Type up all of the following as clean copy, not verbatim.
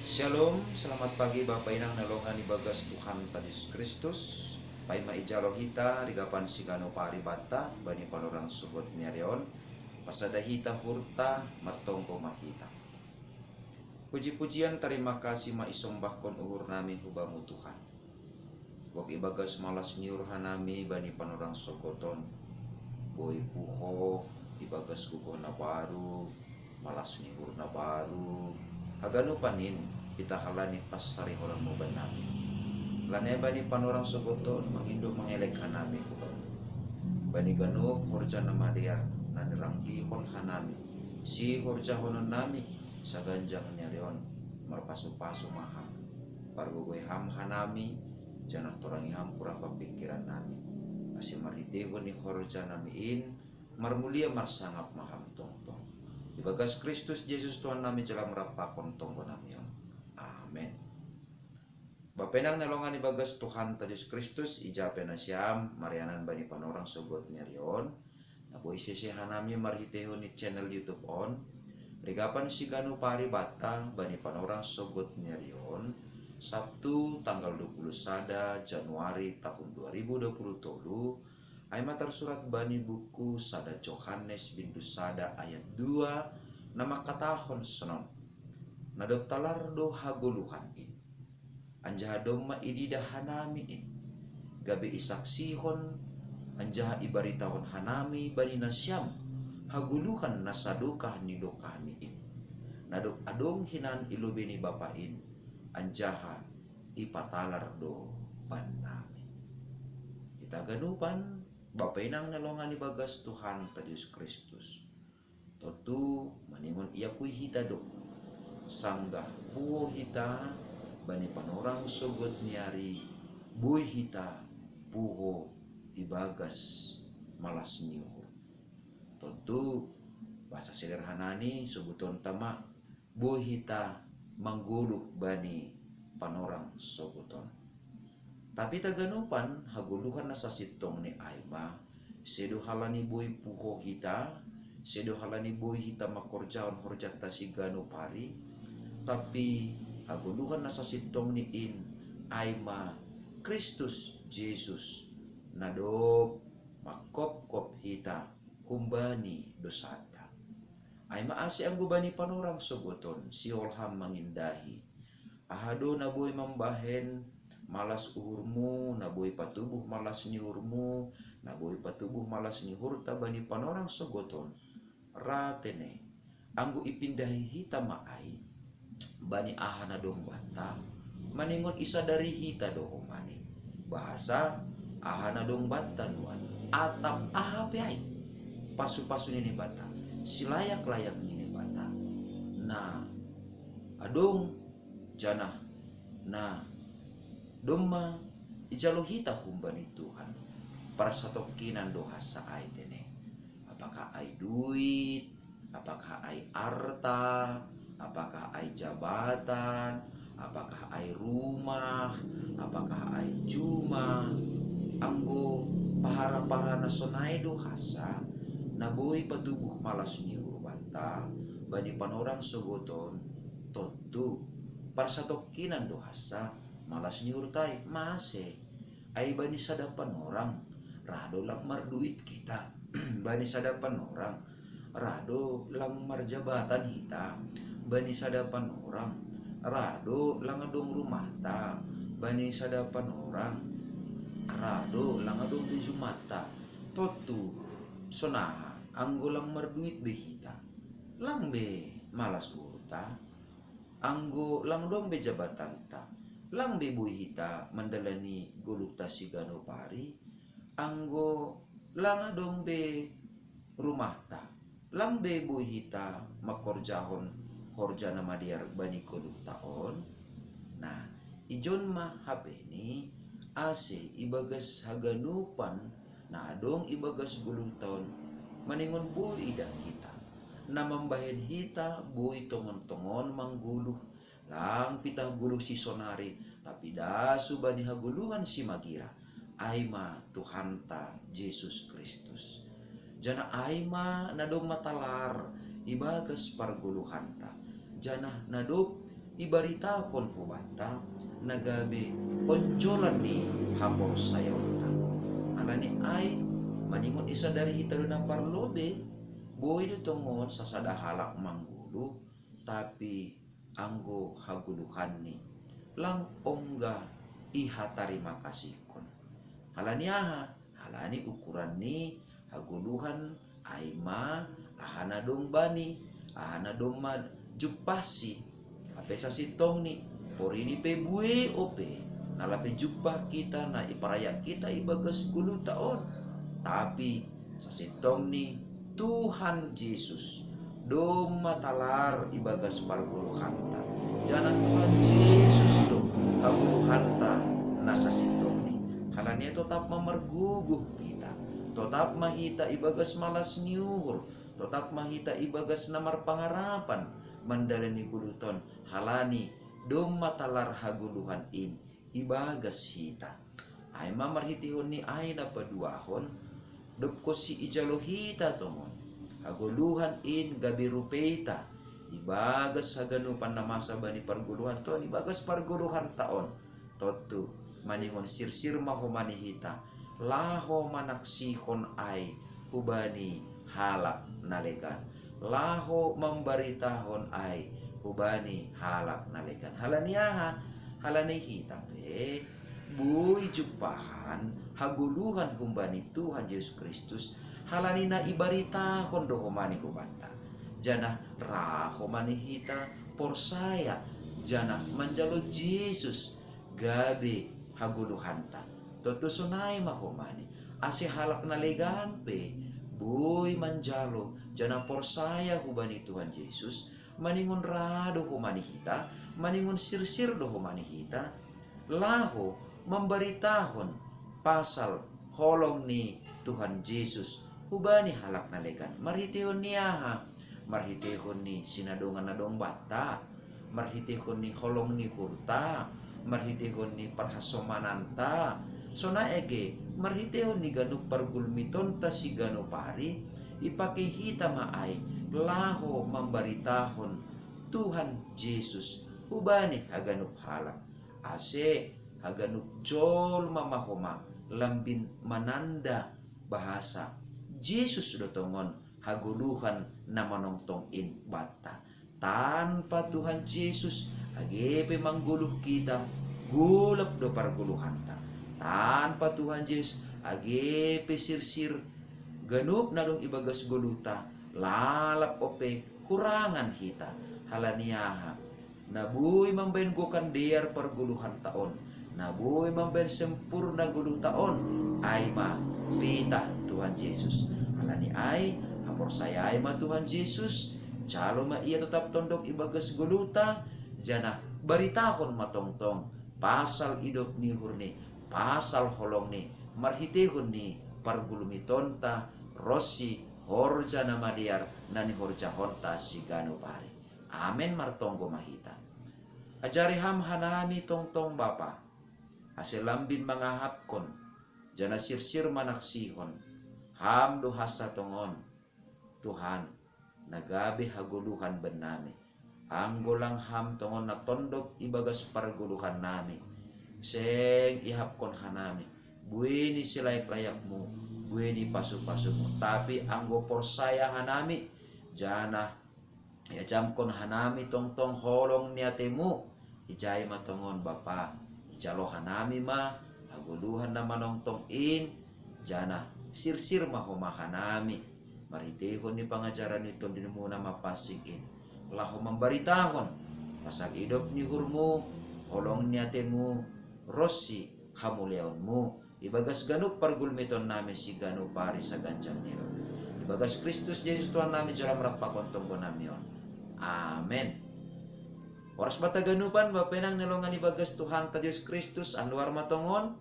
Shalom, selamat pagi Bapak Inang nalongan ibagas Tuhan Yesus Kristus. Pai maijalo hita rigapan sigano paribata bani panorang sugot nyarion pasada hita hurta martongko mahita. Puji-pujian terima kasih maisombahkon uhur nami hubamu Tuhan. Gok ibagas malas niur hanami bani panorang sogoton. Boy puho ibagas kuko na baru malas niur na baru. Hagano panin kita halani pasari orang mo banami. Lane bani panorang sogoton mangindo mangelek hanami ko. Bani ganop horja na madiar naniranggi kon hanami. Si horja honon nami sa ganjang nyarion marpaso-paso maham. Pargogoy ham hanami janah torangi ham pura pikiran nami. Asi mariteho ni horja namiin marmulia marsangap maham tongtong. Ibagas Kristus Yesus Tuhan nami jala merapakon tonggo nami. Amen. Bapenang nalongan ibagas Tuhan Yesus Kristus ijape na siyam marianan bani panorang sugot nyarion. Napo isisihan nami marhiteho ni channel YouTube on. Rigapan si kanu pari batang bani panorang sugot nyarion. Sabtu tanggal 21 Januari tahun 2020 ay matar surat bani buku sada Yohanes bintu sada ayat 2 nama katahon senon nadop talardo haguluhan in anjaha domma idida hanami in gabi isaksihon anjaha ibaritahon hanami bani nasyam haguluhan nasadukah nidokahni in nadop adong hinan ilubini bapain anjaha ipatalardo panami itaganupan Bapenang nalongan ibagas Tuhan Yesus Kristus. Totu maningon iya kui hita do. Sanggah puo hita bani panorang sogot nyari buy hita puho ibagas malas niuhur. Totu bahasa sederhanani sebuton tama buy hita mangguluh bani panorang sogoton. Tapi taganupan haguluhan na sa sitong ni Aima sedo halani boy puho hita sedo halani boy hita makorjaon horjat ta si gano pari tapi haguluhan na sa sitong ni in Aima Kristus Jesus nadop makop-kop hita humbani dosata Aima asi ang gubani panorang sogoton si olham mangindahi ahado na boy mambahen malas uhurmu, naboy patubuh malas niurmu, naboy patubuh malas nihurta bani panorang sogoton. Ratene, anggo ipindahi hita maay, bani ahana dong bata, maningon isa dari hita doho mani. Bahasa ahana dong bata nuan, atap ahape ay, pasu-pasu nini bata, silayak-layak nini bata. Nah, adong janah, nah, Doma ijalo hita humbani Tuhan para satokinan doha sa ay tene. Apakah ay duit, apakah ay arta, apakah ay jabatan, apakah ay rumah, apakah ay cuma anggo pahara-pahara na sonay doha sa naboy patubuh malas ni urbanta bani panorang sugoton totu para satokinan doha sa malas ni urtay mase ay bani sadapan orang rado lang marduit kita bani sadapan orang rado lang marjabatan hita bani sadapan orang rado lang adong rumah ta bani sadapan orang rado lang adong di jumata totu sonaha anggo lang marduit be hita lang be malas urta anggo lang dong be jabatan ta lang bebuy hita mandalani guluk ta si gano pari anggo lang adong be rumah ta lang bebuy hita makorjahon horja na madiar bani guluk taon nah ijon ma habe ni ase ibagas haganupan na adong ibagas guluk taon maningon buy idang hita na mambahen hita buy tongon-tongon mangguluh lang pitah guluh si sonari tapi dasu bani haguluhan si magira Aima Tuhan ta Yesus Kristus jana Aima nadong matalar ibagas parguluhan ta jana nadop ibaritahon hubata nagabi onjolan ni hapor sayonta. Alani ay maningon isa dari hita na parlobe boy ditongon sa sadahalak manggulu tapi anggo haguluhan ni lang ongga iha tarima kasihkon. Halani ukuran ni haguluhan ay ahana dong bani ahana dong jupasi apesa sitong ni porini pe bue ope nalape jupah kita na iparayak kita ibagas gulu taon tapi sa sitong ni Tuhan Yesus dom matalar ibagas parguluhanta jana Tuhan Yesus do haguluhanta nasa sitong ni halanya tetap memerguguh kita tetap mahita ibagas malas niuhur tetap mahita ibagas namar pangarapan mandalani guluton halani dom matalar haguluhan ibagas hita ay mamarhitihon ni ay napaduahon dopko si ijalo hita tomon haguluhan gabi rupeta ibagas haganupan na masa bani parguluhan to ibagas parguluhan taon totu maningon sirsir mahomani hita laho manaksihon ay hubani halak nalekan laho membaritahon ay hubani halak nalekan halani hita pe buy jupahan haguluhan humbani Tuhan Yesus Kristus halani na ibaritahon dohomani hubata jana rahomani hita porsaya jana manjalo Yesus gabi haguluhanta toto sunay mahomani asi halak nalegan pe buy manjalo jana porsaya hubani Tuhan Yesus maningon rado humani hita maningon sirsir do humani hita laho membaritahon pasal holong ni Tuhan Yesus hubani halak nalegan marhitihon niyaha marhitihon ni sinadongan nadong bata marhitihon ni holong ni hurta marhitihon ni parhasomananta sona ege marhitihon ni ganu pargulmiton ta si ganu pari ipakihita maay laho membaritahon Tuhan Yesus hubani haganup halak ase haganup jol mamahoma lambin mananda bahasa Yesus sudah tongon haguluhan na manongtong bata tanpa Tuhan Yesus agepe mangguluh kita gulap do parguluhanta tanpa Tuhan Yesus agepe sirsir ganup na dong ibagas guluta lalap ope kurangan hita halaniaha nabuy mamben gokan diar parguluhan taon nabuy mamben sempurna guluh taon ay pita Tuhan Yesus halani ay hapor saya ay Tuhan Yesus calo ia tetap tondok ibagas guluta jana baritahon matongtong pasal idop ni hurni pasal holong ni marhitehon ni pargulumitonta Rossi horja nama diar nani horja honta sigano pare amen martonggo mahita ajari ham hanami tongtong bapa hasil lambin mangahapkon jana sirsir manaksihon ham dohasa tongon Tuhan nagabi haguluhan benami anggolang ham tongon na tondok ibagas parguluhan nami seng ihapkon hanami buini silayak layakmu bueni pasu-pasumu tapi anggo porsaya hanami jana ya jamkon hanami tong holong niatemu ijay matongon bapa ijalo hanami ma haguluhan na manongtong jana sirsir mahoma hanami maritehon ni pangajaran ito din muna mapasigin laho membaritahon pasal idop ni hurmu holong niatemu Rossi hamuleonmu ibagas ganup pargulmiton nami si ganup pari sa ganjang nilo ibagas Kristus Yesus Tuhan nami jalan rapakontong ko namion amen oras bata ganupan bapenang nilongan ibagas Tuhan ta Yesus Kristus anluar matongon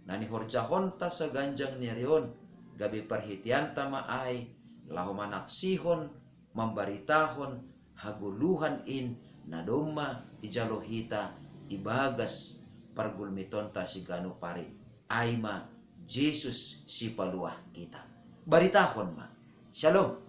nani horjahon ta sa ganjang nirion gabi parhitian ta maay laho manaksihon membaritahon haguluhan nadoma ijalohita ibagas pargulmiton ta si ganup pari ay Yesus si paluah kita. Baritahon ma. Shalom.